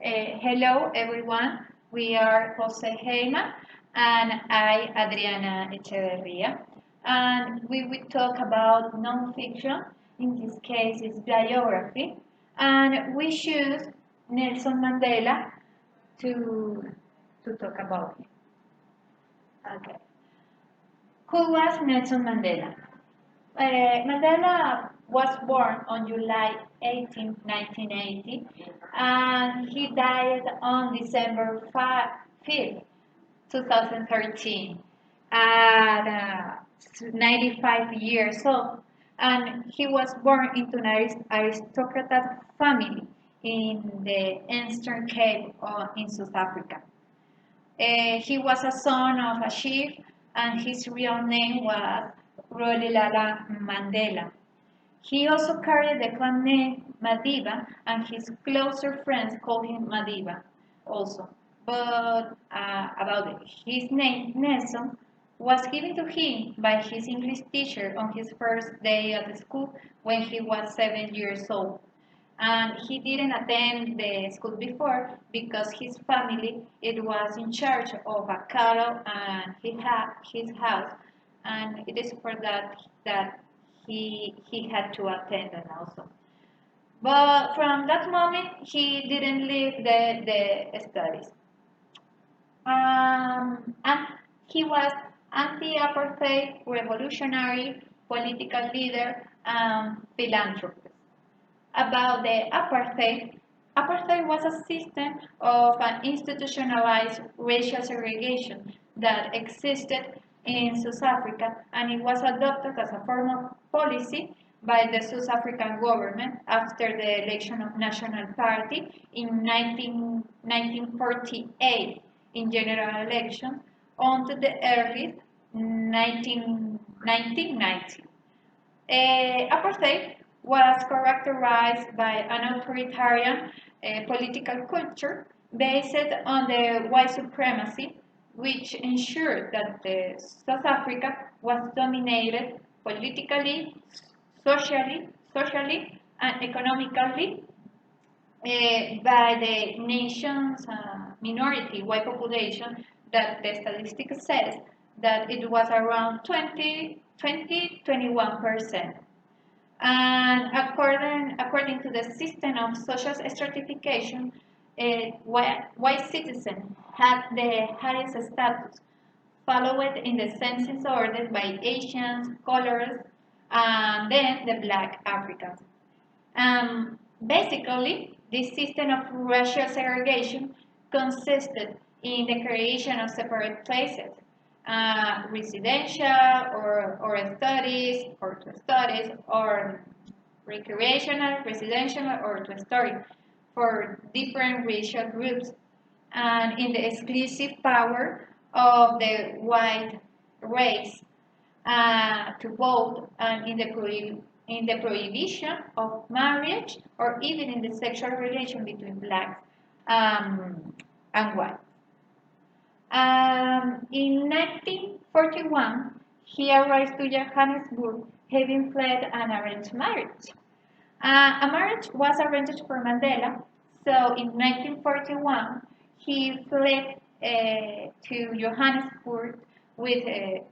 Hello everyone, we are Jose Heymann and I, Adriana Echeverria, and we will talk about non-fiction, in this case it's biography, and we choose Nelson Mandela to, to talk about him. Okay. Who was Nelson Mandela? Mandela was born on July 18, 1980, and he died on December 5th, 2013, at 95 years old. And he was born into an aristocratic family in the Eastern Cape in South Africa. He was a son of a chief, and his real name was Rolihlahla Mandela. He also carried the clan name Madiba, and his closer friends called him Madiba also. But about his name, Nelson, was given to him by his English teacher on his first day at school when he was 7 years old. And he didn't attend the school before because his family it was in charge of a cattle and he had his house, and it is for that he had to attend and also. But from that moment he didn't leave the studies. And he was anti-apartheid, revolutionary, political leader, and philanthropist. About the apartheid, apartheid was a system of an institutionalized racial segregation that existed in South Africa, and it was adopted as a form of policy by the South African government after the election of National Party in 1948 in general elections until the early 1990. Apartheid was characterized by an authoritarian political culture based on the white supremacy, which ensured that South Africa was dominated politically, socially and economically by the nation's minority white population that the statistics says that it was around 21%. And according to the system of social stratification, white citizens had the highest status, followed in the census order by Asians, colors, and then the black Africans. Basically, this system of racial segregation consisted in the creation of separate places, residential or to studies or recreational, residential or to study for different racial groups, and in the exclusive power of the white race to vote, and in the prohibition of marriage or even in the sexual relation between blacks and whites. In 1941, he arrived to Johannesburg having fled an arranged marriage. A marriage was arranged for Mandela, so in 1941 he fled to Johannesburg with a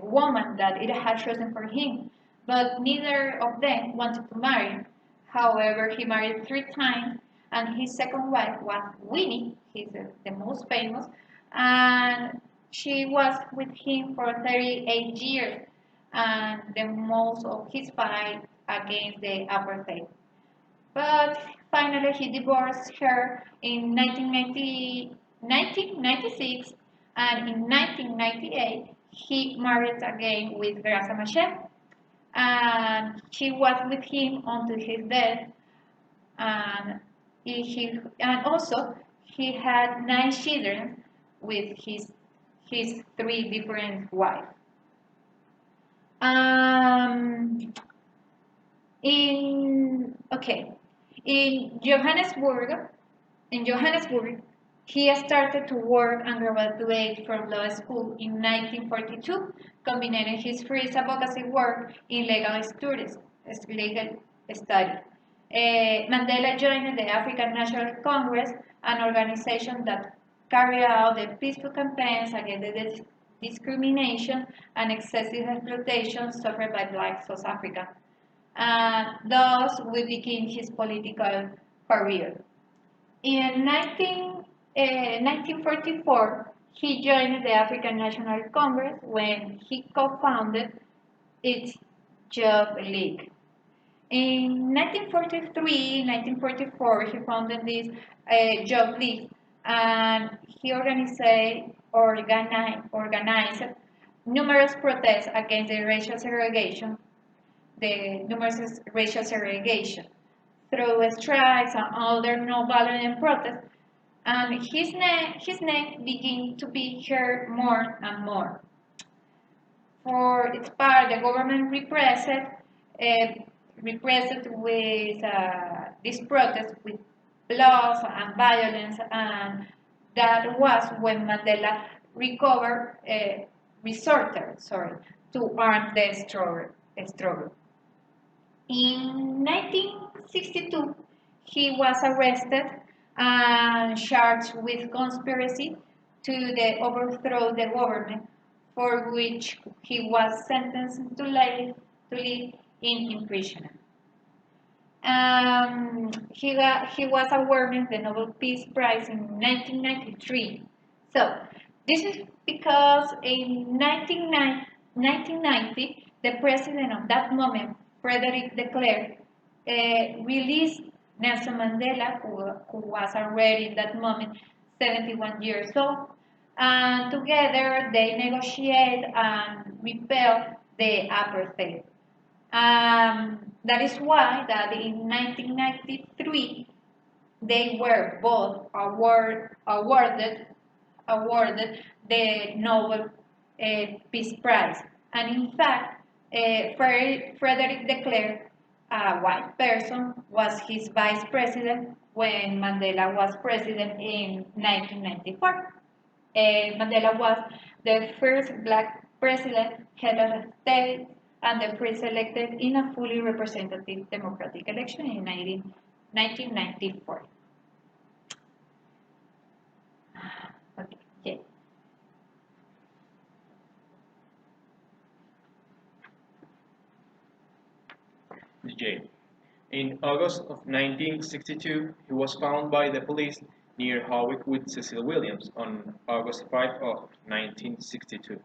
woman that it had chosen for him, but neither of them wanted to marry. However, he married 3 times, and his second wife was Winnie. He's the most famous, and she was with him for 38 years, and the most of his fight against the apartheid. But finally, he divorced her in 1996, and in 1998, he married again with Graça Machel, and she was with him until his death, and and also he had 9 children with his 3 different wives. Um, in okay, in Johannesburg, in Johannesburg, he started to work and graduate from law school in 1942, combining his first advocacy work in legal study. Mandela joined the African National Congress, an organization that carried out the peaceful campaigns against the discrimination and excessive exploitation suffered by Black South Africa. Thus, we begin his political career. In 1944, he joined the African National Congress when he co-founded its Job League. In 1943, 1944, he founded this Job League, and he organized numerous protests against the numerous racial segregation through strikes and other non-violent protests, and his name began to be heard more and more. For its part, the government repressed with this protest with blood and violence, and that was when Mandela resorted, to arm the struggle. In 1962, he was arrested and charged with conspiracy overthrow the government, for which he was sentenced to live in imprisonment. He was awarded the Nobel Peace Prize in 1993. So, this is because in 1990, the president of that moment, Frederick de Klerk, released Nelson Mandela, who was already in that moment 71 years old, and together they negotiate and repel the apartheid. That is why that in 1993 they were both awarded the Nobel Peace Prize. And in fact, Frederick de Klerk, a white person, was his vice president when Mandela was president in 1994. Mandela was the first black president, head of state, and the first elected in a fully representative democratic election in 1994. Okay, yeah. J. In August of 1962, he was found by the police near Hawick with Cecil Williams on August 5 of 1962.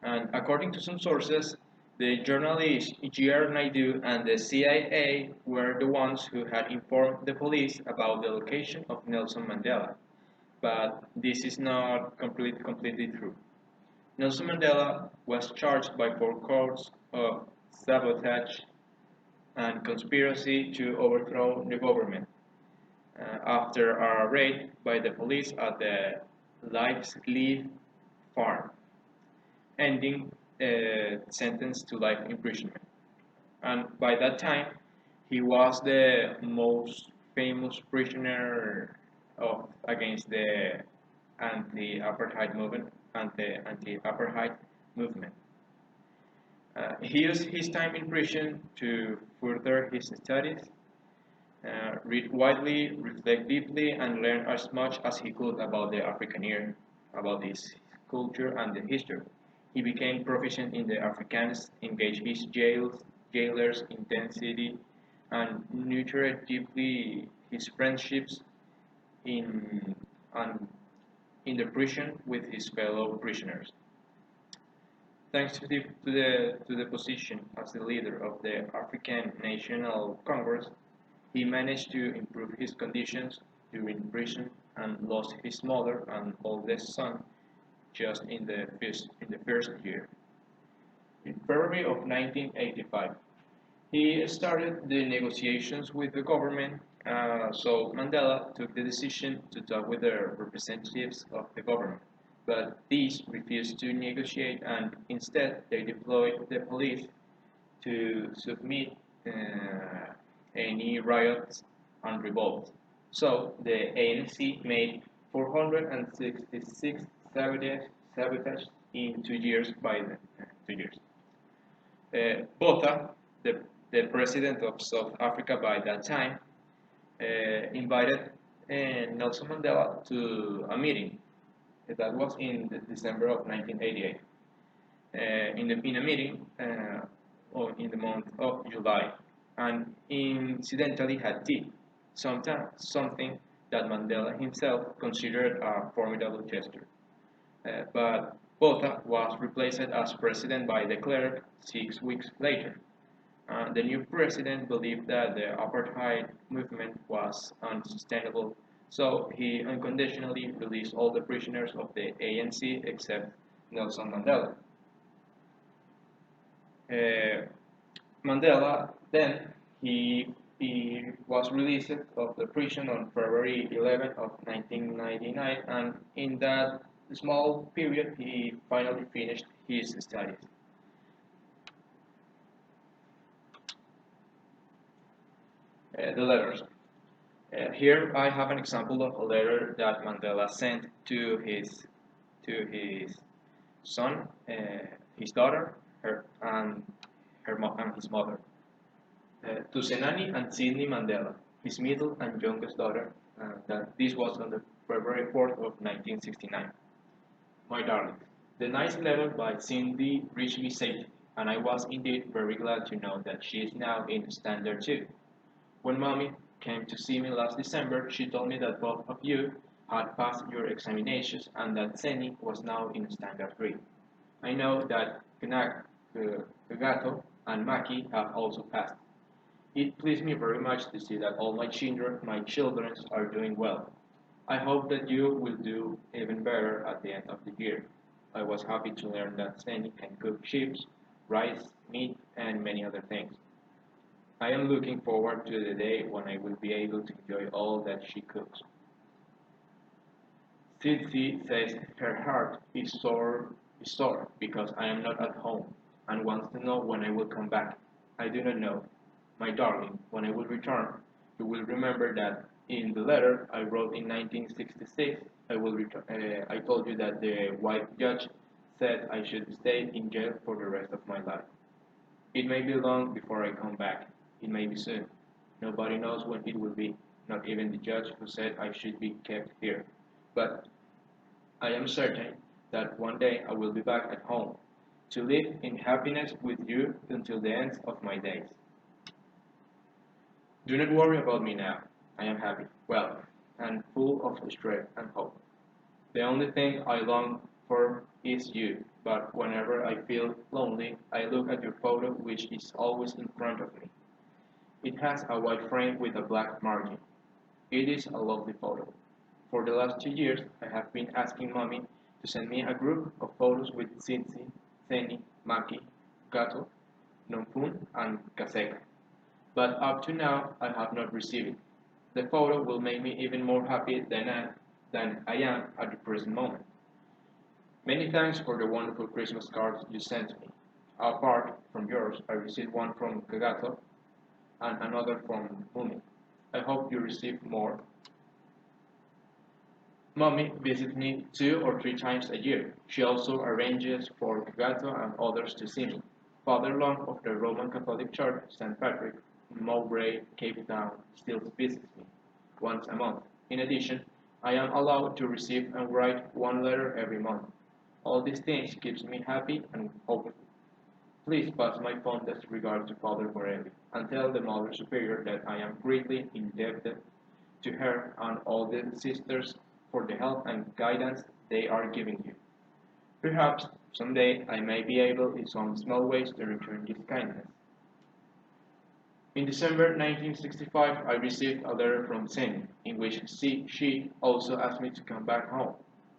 And according to some sources, the journalist G.R. Naidu and the CIA were the ones who had informed the police about the location of Nelson Mandela. But this is not completely true. Nelson Mandela was charged by 4 counts of sabotage and conspiracy to overthrow the government after a raid by the police at the Leaf farm, ending sentence to life imprisonment. And by that time, he was the most famous prisoner against the anti-apartheid movement. He used his time in prison to further his studies, read widely, reflect deeply, and learn as much as he could about the African era, about his culture and the history. He became proficient in the Afrikaans, engaged his jailers intensity, and nurtured deeply his friendships in, and in the prison with his fellow prisoners. Thanks to the position as the leader of the African National Congress, he managed to improve his conditions during prison and lost his mother and oldest son just in the first year. In February of 1985, he started the negotiations with the government, so Mandela took the decision to talk with the representatives of the government. But these refused to negotiate, and instead they deployed the police to submit any riots and revolts. So the ANC made 466 sabotage in 2 years by the 2 years. Botha, the the president of South Africa by that time, invited Nelson Mandela to a meeting. That was in December of 1988. In a meeting or in the month of July, and incidentally had tea, something that Mandela himself considered a formidable gesture. But Botha was replaced as president by de Klerk 6 weeks later. The new president believed that the apartheid movement was unsustainable, so he unconditionally released all the prisoners of the ANC except Nelson Mandela. Uh, Mandela then he was released of the prison on February 11th of 1999, and in that small period he finally finished his studies. The letters. Here I have an example of a letter that Mandela sent to his son, his daughter, and his mother. To Senani and Sidney Mandela, his middle and youngest daughter. This was on the February 4th of 1969. My darling, the nice letter by Cindy reached me safely, and I was indeed very glad to know that she is now in Standard 2. When Mommy came to see me last December, she told me that both of you had passed your examinations and that Seni was now in Standard 3. I know that Gato and Maki have also passed. It pleased me very much to see that all my children are doing well. I hope that you will do even better at the end of the year. I was happy to learn that Seni can cook chips, rice, meat, and many other things. I am looking forward to the day when I will be able to enjoy all that she cooks. Tsitsi says her heart is sore because I am not at home and wants to know when I will come back. I do not know. My darling, when I will return, you will remember that in the letter I wrote in 1966, I told you that the white judge said I should stay in jail for the rest of my life. It may be long before I come back. It may be soon. Nobody knows when it will be, not even the judge who said I should be kept here. But I am certain that one day I will be back at home to live in happiness with you until the end of my days. Do not worry about me now. I am happy, well, and full of strength and hope. The only thing I long for is you, but whenever I feel lonely, I look at your photo, which is always in front of me. It has a white frame with a black margin. It is a lovely photo. For the last 2 years, I have been asking Mommy to send me a group of photos with Cincy, Seni, Maki, Gato, Nompun, and Kaseka. But up to now, I have not received it. The photo will make me even more happy than I am at the present moment. Many thanks for the wonderful Christmas cards you sent me. Apart from yours, I received one from Kagato and another from Mumi. I hope you receive more. Mommy visits me 2 or 3 times a year. She also arranges for Kagato and others to see me. Father Long of the Roman Catholic Church, St. Patrick, Mowbray, Cape Town, still visits me once a month. In addition, I am allowed to receive and write one letter every month. All these things keeps me happy and hopeful. Please pass my fondest regard to Father Borelli and tell the Mother Superior that I am greatly indebted to her and all the sisters for the help and guidance they are giving you. Perhaps someday I may be able in some small ways to return this kindness. In December 1965, I received a letter from Seni, in which she also asked me to come back home,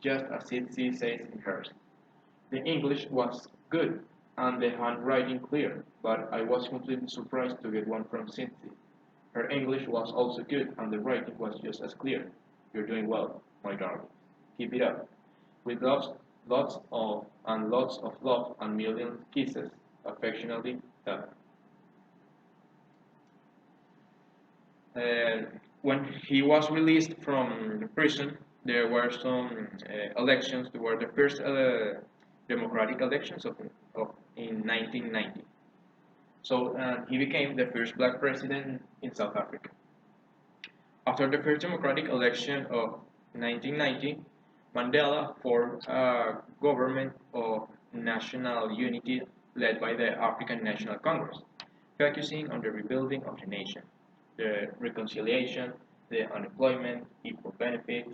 just as she says in hers. The English was good and the handwriting clear, but I was completely surprised to get one from Cynthia. Her English was also good and the writing was just as clear. You're doing well, my darling. Keep it up. With lots of love and million kisses, affectionately, Dad. Uh, when he was released from the prison, there were some elections. There were the first democratic elections of in 1990. So he became the first black president in South Africa. After the first democratic election of 1990, Mandela formed a government of national unity led by the African National Congress, focusing on the rebuilding of the nation, the reconciliation, the unemployment, equal benefits,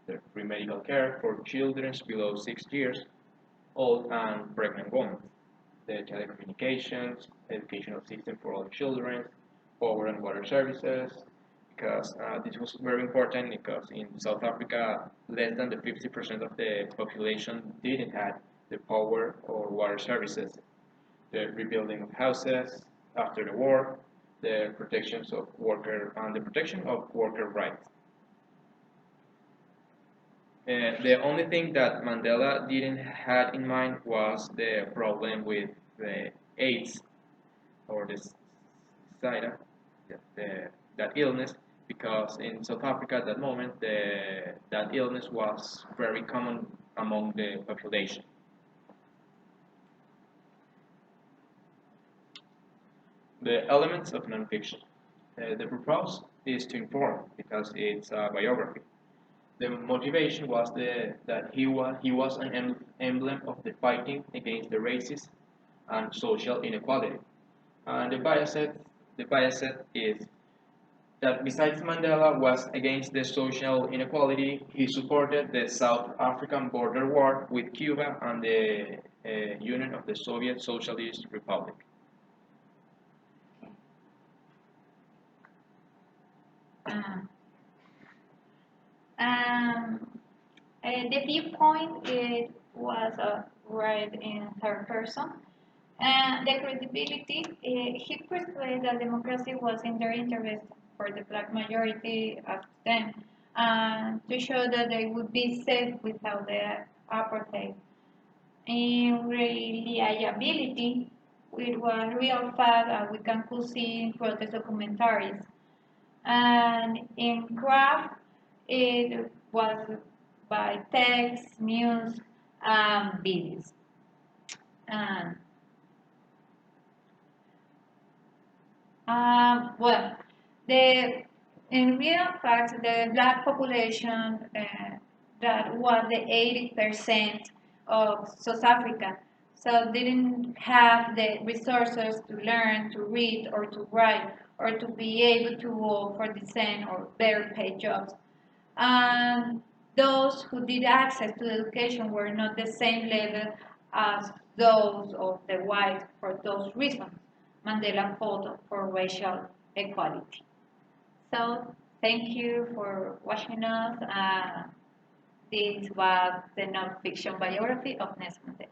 the free medical care for children below 6 years old and pregnant women, the telecommunications, educational system for all children, power and water services, because this was very important because in South Africa, less than the 50% of the population didn't have the power or water services. The rebuilding of houses after the war, the protections of worker and the protection of worker rights. The only thing that Mandela didn't had in mind was the problem with the AIDS or the SIDA, that illness, because in South Africa at that moment that illness was very common among the population. The elements of nonfiction. The purpose is to inform because it's a biography. The motivation was that he was an emblem of the fighting against the racism and social inequality. And the bias is that besides Mandela was against the social inequality, he supported the South African border war with Cuba and the Union of the Soviet Socialist Republic. Um, um, the viewpoint it was right in third person. And the credibility, he persuaded that democracy was in their interest for the black majority of them, and to show that they would be safe without the apartheid. In reliability, it was real fact we can could see in protest documentaries. And in craft, it was by text, news, and videos. And well, the in real fact, the black population that was the 80% of South Africa, so didn't have the resources to learn to read or to write or to be able to work for decent or better paid jobs. And those who did access to education were not the same level as those of the white for those reasons. Mandela fought for racial equality. So thank you for watching us. This was the non-fiction biography of Nelson Mandela.